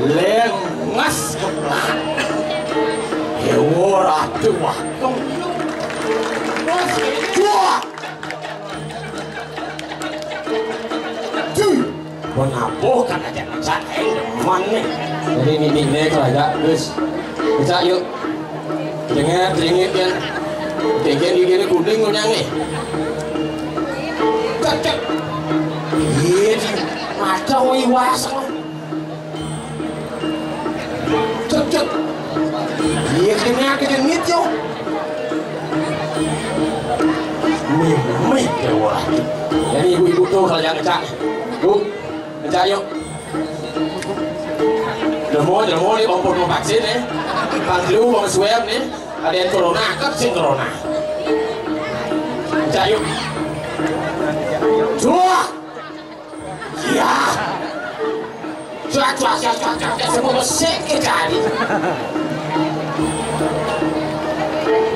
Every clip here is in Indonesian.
lengas kebelah hewa tua tua menabuhkan aja saya deman nih jadi ini kerja guys kita yuk dengar kan dengar gini kuning ngunyang nih cek ini mata wiwas cek iya kenyit yo mimih dewa jadi ibu-ibu tuh kalau yang ngecak bu ngecak yuk Demo nih kompor mau vaksin nih panggil mau swab nih ada yang corona vaksin corona ngecak yuk cuak iya cuak semua bersih kecari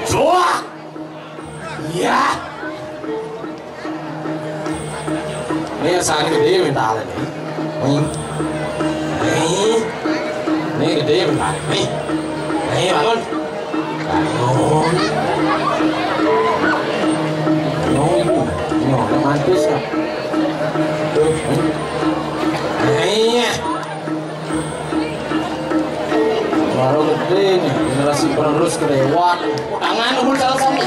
cuak iya ini saat gede mental ini gede mental nih bangun ibu udah mantis kan tuh baru gede nih generasi penerus kedewaan tangan umur salah sama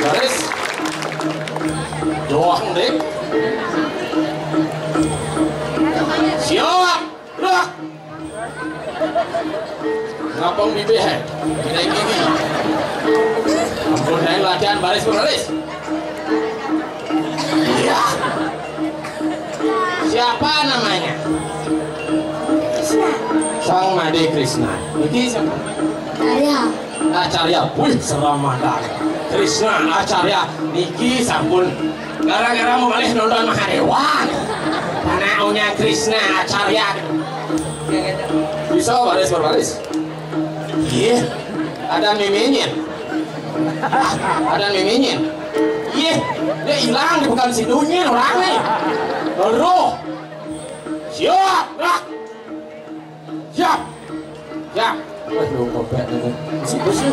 garis doang deh siap gerak ngapong bibih ini ampun dari latihan baris berbaris iya siapa namanya Sang Made Krishna ini siapa Acarya wih selamat Krishna Acarya niki sampun gara-gara mau balik nonton Mahadewan anaknya Krishna Acarya bisa baris berbaris iya ada miminya iya dia hilang bukan si dunia orangnya roh siap gerak siap belum kopet itu masih bersih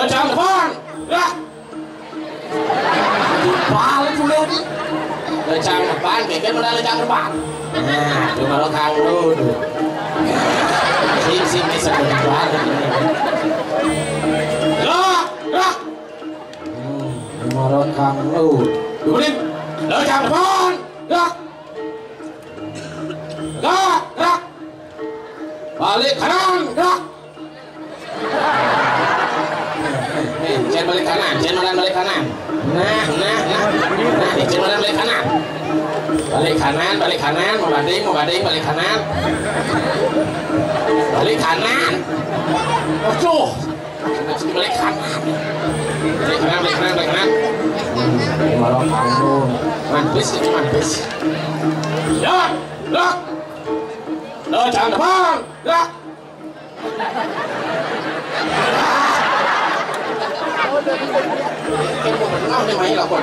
jam depan gerak balik dulu jam depan bikin modal jam depan nah cuma lo kang dulu sing bisa berjuang gerak Marot kang lu dulu lo jam depan gerak balik kanan gerak jangan balik kanan balik kanan nah jangan balik kanan balik kanan mau banding balik kanan balik kanan aduh balik kanan malah kamu mantis ya gerak lo jangan depan gerak ini main lapor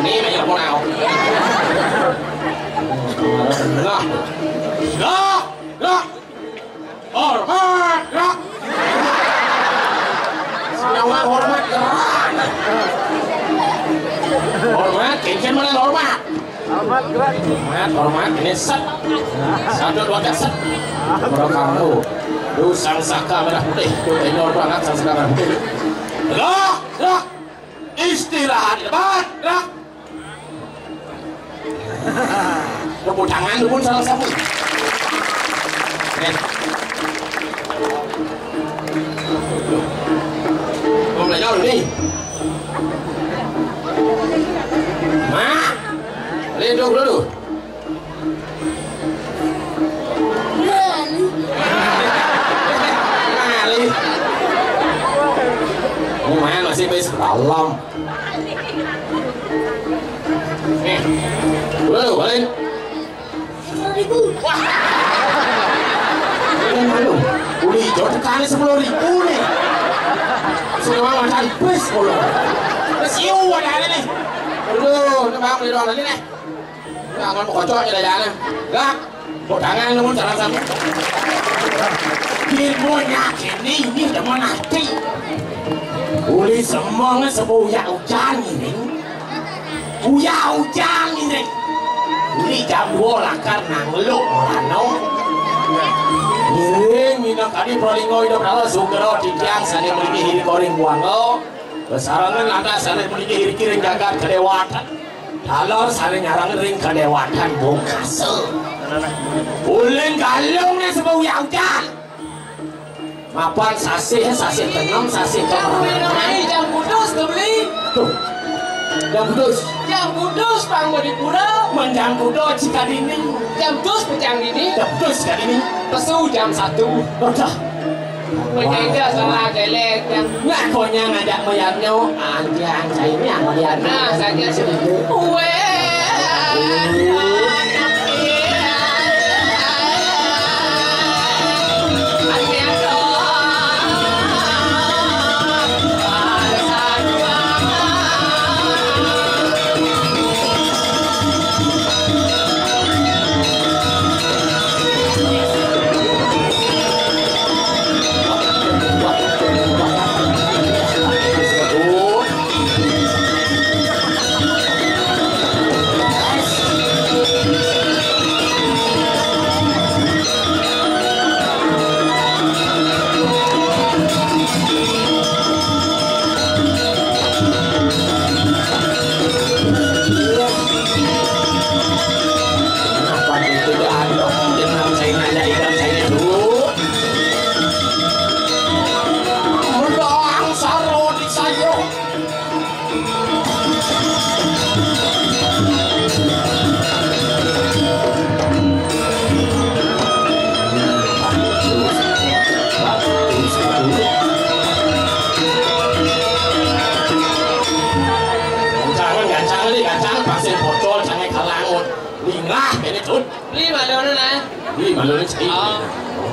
nào gerak hormat gerak senyawa hormat gerak hormat kincin mana hormat gerak hormat ini set 1 2 3 set kalau kamu lu sang saka merah putih tuh tenor banget sang saka merah putih gerak istirahat di depan gerak tepuk tangan dulu salah satu mau belajar dulu nih duduk dulu lumayan masih bisa dalam nih dulu balik wah udah hijau tekannya 10.000 nih semua makan bis kalau siu ada nih aduh ini bang beli doang ini nih jangan mau kocok aja dah jangan gak Kok tangan lu cara sama. Ilmunya ini udah menanti. Uli semuanya sebuah hujan ini. Hujan ini. Uli jam 2 lah karena ngeluk melano. Ngiring minang kali prolingo hidup rala sugero tiang sana memiliki hiri koring buano. Besarangan ada sana memiliki hiri kiring jagat kedewatan. Kalau sana nyarang ring kedewatan bungkase. Ulin galungnya sebuah hujan. Mapan sasih tenang sasih jam ini jam kudus beli tuh jam kudus pang mau dipura menjam kudus jika dini jam dus pecang dini jam kudus jika dini pesu jam 1 udah menjaga salah gelek yang ngakonya ngajak melihatnya anjang saya ini yang melihat nah saja sudah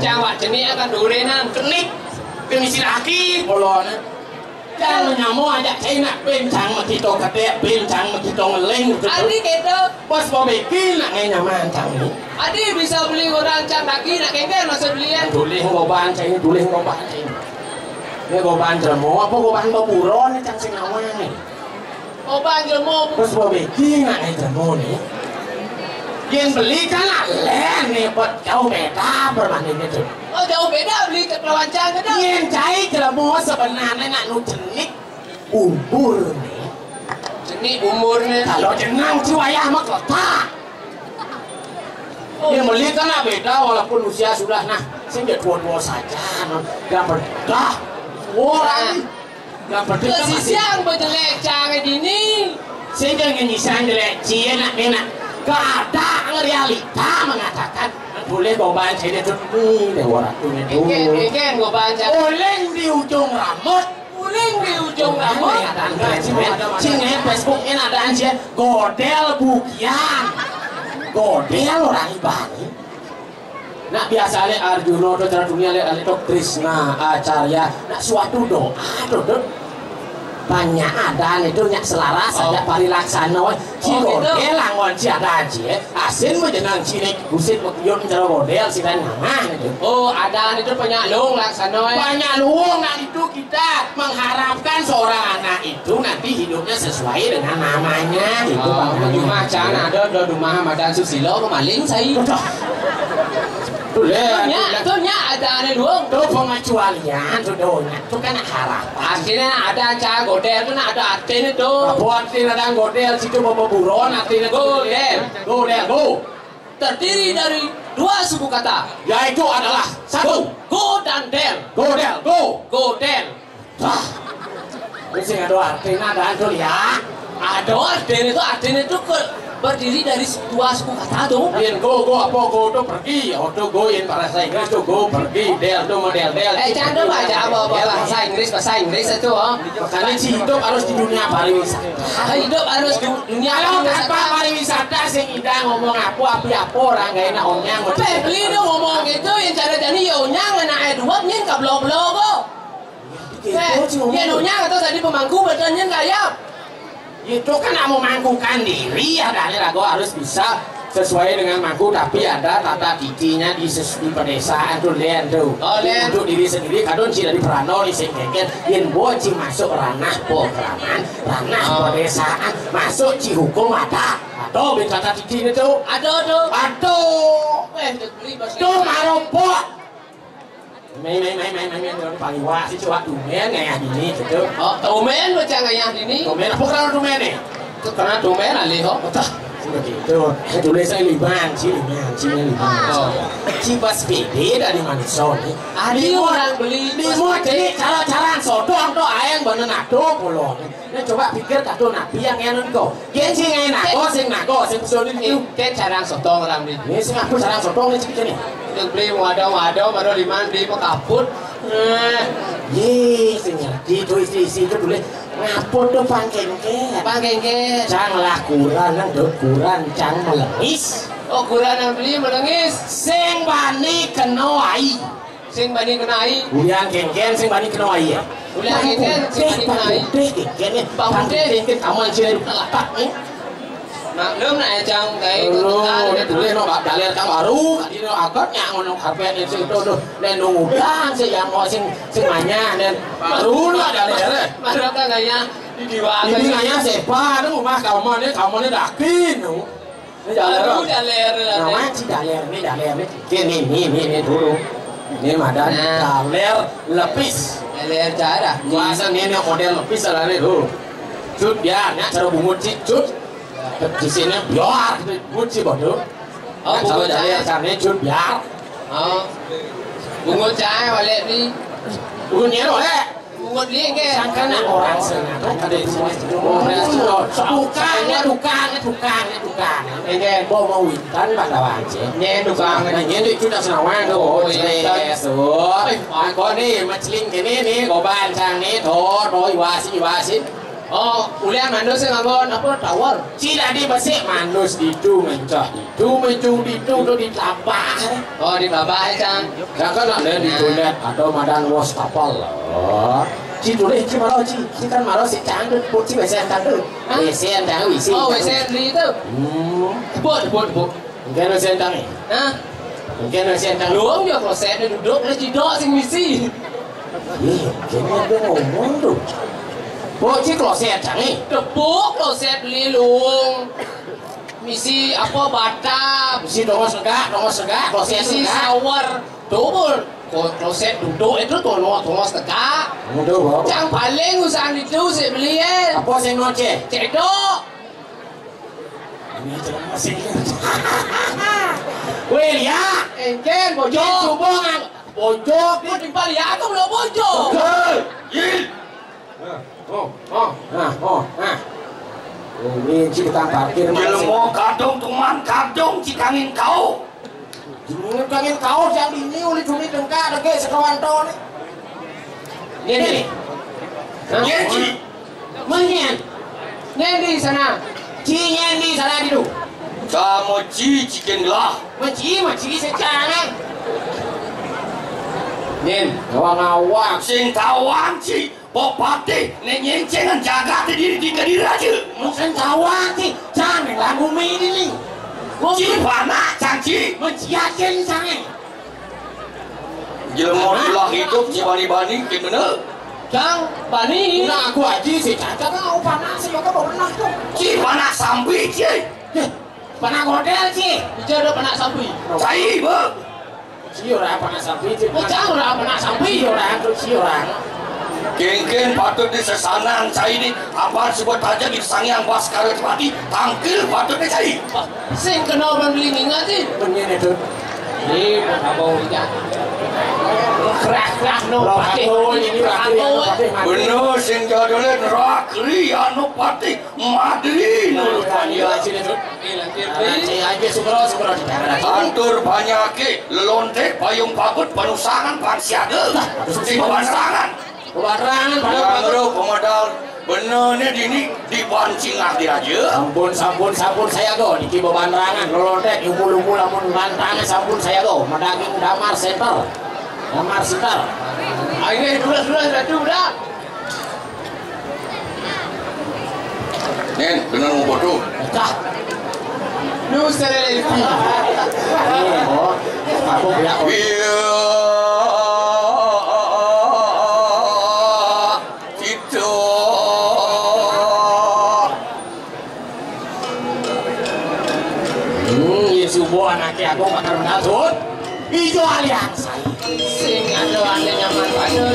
Jawa jenis akan durenan kenik kemisi laki polon jangan nyamu ajak saya nak bincang makito kate bincang makito ngeleng adi gitu pas mau bikin nak nyaman cang ini adi bisa beli orang cang lagi nak kengker masa belian dulih ngoban saya ini dulih ngoban saya ini ngoban jelmo apa ngoban baburon cang sing nyaman nih ngoban jelmo pas mau bikin nak jelmo nih yang beli kan alen nih buat jauh beda perbandingan itu. Oh jauh beda beli ke pelawancang kan? Yang cai jelmo sebenarnya nak nu jenik umur nih. Jenik umur nih. Kalau jenang ciwayah mah kota. Yang beli kan beda walaupun usia sudah nah saya tua-tua saja, nggak berdah. Orang nggak berdah. Siang berjelek canggih dini. Saya jangan nyisang jelek cie nak enak. Keadaan realita mengatakan boleh goban saya dia tuh deh waratunya tuh. Ingen goban saya. Boleh di ujung rambut. Boleh di ujung rambut. Cing Facebook ini ada aja godel bukian. Godel orang ibani. Nah biasanya Arjuna itu cara dunia lihat itu Krishna Acarya. Nah suatu doa tuh. Banyak ada itu nyak selaras ada parilaksana si godel langon si ada aja asin menjenang cilik gusit waktu cara godel si dan nama oh ada itu banyak luang laksana banyak luang nah itu kita mengharapkan seorang anak itu nanti hidupnya sesuai dengan namanya itu rumah cana ada rumah Madan Susilo pemaling saya tuh ada aneh doang tuh pengecualian tuh doanya tuh kan harapan akhirnya ada cara godel tuh ada artinya tuh buat tidak ada godel situ bawa buron artinya godel terdiri dari 2 suku kata yaitu adalah 1 go dan del godel ini ada artinya ada tuh ya ada artinya itu berdiri dari 2 suku kata tuh. Yang go tuh pergi, auto goin bahasa Inggris tuh go pergi, del tuh model. Jangan baca apa bahasa Inggris itu. Makanya hidup harus di dunia pariwisata. Hidup harus di dunia tanpa pariwisata sing indah ngomong apa orang gak enak onyang. Beli dong ngomong gitu yang cara jadi ya onyang anak Edward nyen kablok-blok kok. Ya onyang atau tadi pemangku betulnya kayak itu kan mau mangkukan diri ya dari lagu harus bisa sesuai dengan mangku, tapi ada tata didinya di pedesaan tuh lian tuh. Oh, lian. Untuk diri sendiri kadon ci dari perano di sengkeken yen boci masuk ranah pokraman, ranah pedesaan, masuk ci hukum ada. Aduh, bin tata didi itu. Aduh. Tuh maropok. Main paliwa si cowok tumen ngayah dini gitu. Oh, tumen macam ngayah dini. Tumen apa kalau tumen nih? Karena tumen ali ho. Begitu, tulisan liban, cibas PD dari Manison. Ada orang beli, di mau jadi cara-cara sodong tuh ayang bener nado pulon. Nah coba pikir kado nabi yang enak kok. Yang sing enak, sing nago, sing sulit itu. Kan cara sodong orang beli. Ini sing aku cara sodong nih cipta nih. Yang beli wadah, baru liman beli mau kaput. Ye, sing ngerti itu isi itu boleh. Ngapun tuh pangkengke janganlah kurang nang kuran cang melengis. Oh kuran yang beli melengis sing bani kenoi uyang kengken sing bani kenoi ya uyang kengken sing bani kenoi kengken pangkengke kamu sih lapak nih maklum nak cang kayak dulu no daler kang baru tadi no agaknya ngono HP itu tuh dan ngudang sih yang mau sing manya dan baru lah daler baru kan gaya di diwasa ini gaya sepa itu rumah kamu nih dakin no daler namanya si daler nih ini dulu ini madan daler lepis daler cara kuasa ini model lepis lah nih dulu cut ya cara bungut sih cut di sini biar bungut bodoh. Oh, bungut cahaya karena cut biar. Oh, bungut cahaya balik ni. Bungunya boleh. Bungut ni ke? Sangkana orang sana. Ada di sini. Tukang. Ini mau witan pada wajib. Ini tukang. Ini itu dah senawang tu. Oh, yes. Kau ni macling kini ni, kau bancang ni, thor, wasit. Oh, ulian manus yang ngabon apa tawar? Tidak di basik manus itu mencah itu mencung itu tu ditapah. Oh, ditapah cang. Jangan nak lihat di toilet atau madan was kapal. Oh, ci tulis ci maro ci kan maro si cang tu, ci besen cang tu. Besen cang wisi. Oh, besen di tu. Tebut. Mungkin besen cang ni. Hah? Mungkin besen cang. Luang dia kloset dia duduk dia cidok sing wisi. Kini dia ngomong tu. Bocik kloset canggih. Tepuk kloset beli luang. Misi apa batap. Misi dongos segak, kloset misi shower. Double. Kloset duduk itu tongos tegak. Mudah. Yang paling usaha itu saya beli apa sih noce? Cedok. Ini masih. Weh ya. Engken bojok. Subongan. Bojok. Dia timpal ya aku belum bojok. Ini tukang parkir jelmo kadung tuman kadung cikangin kau. Cikangin kau yang ini uli cumi dengka dege sekawan to nih. Ini. Nyenci. Menyen. Nyendi sana. Cinyen di sana didu. Kamu cikin lah. Menci secara. Nyen. Ngawang-ngawang. Sing tawang ci. Bopati, nyencengan jaga diri di kediri aja. Mungkin tawang ci. Jangan lagu ini nih. Ci panas cangci. Menciakin jangan. Jelmo ulah hidup ci bani-bani gimana? Cang, bani. Nah aku aja sih cacat mau panas sih kok pernah tuh. Ci panas sampai ci. Panas model sih. Bicara panas sampai. Cai be. Ci orang panas sampai. Cang orang panas sampai. Ci orang. Kengken patut disesanan cai ni apa sebut aja di sangyang baskara mati tangkil patut ni cai. Sing kena beli ingat sih. Pengen itu. Ni abang ingat. Kerak no pati. Bener sing jadole rakri anu pati madri nu Iya tanya. aja syukur. Antur banyake lelontek payung pakut panusangan pansiaga. Sing panusangan. Kebarangan Bangro pemodal benernya dini dipancing ahdi aja. Sampun saya go niki bebanrangan lolotek lumpul lamun bantangan sampun saya go madaging damar center. Damar sitar. Ayo sudah. Nen bener mau bodoh. Cah. Nu serele. Oh, aku bilang. Subuh anaknya aku bakal mengatur hijau aliansi Sing ado ane nyaman pada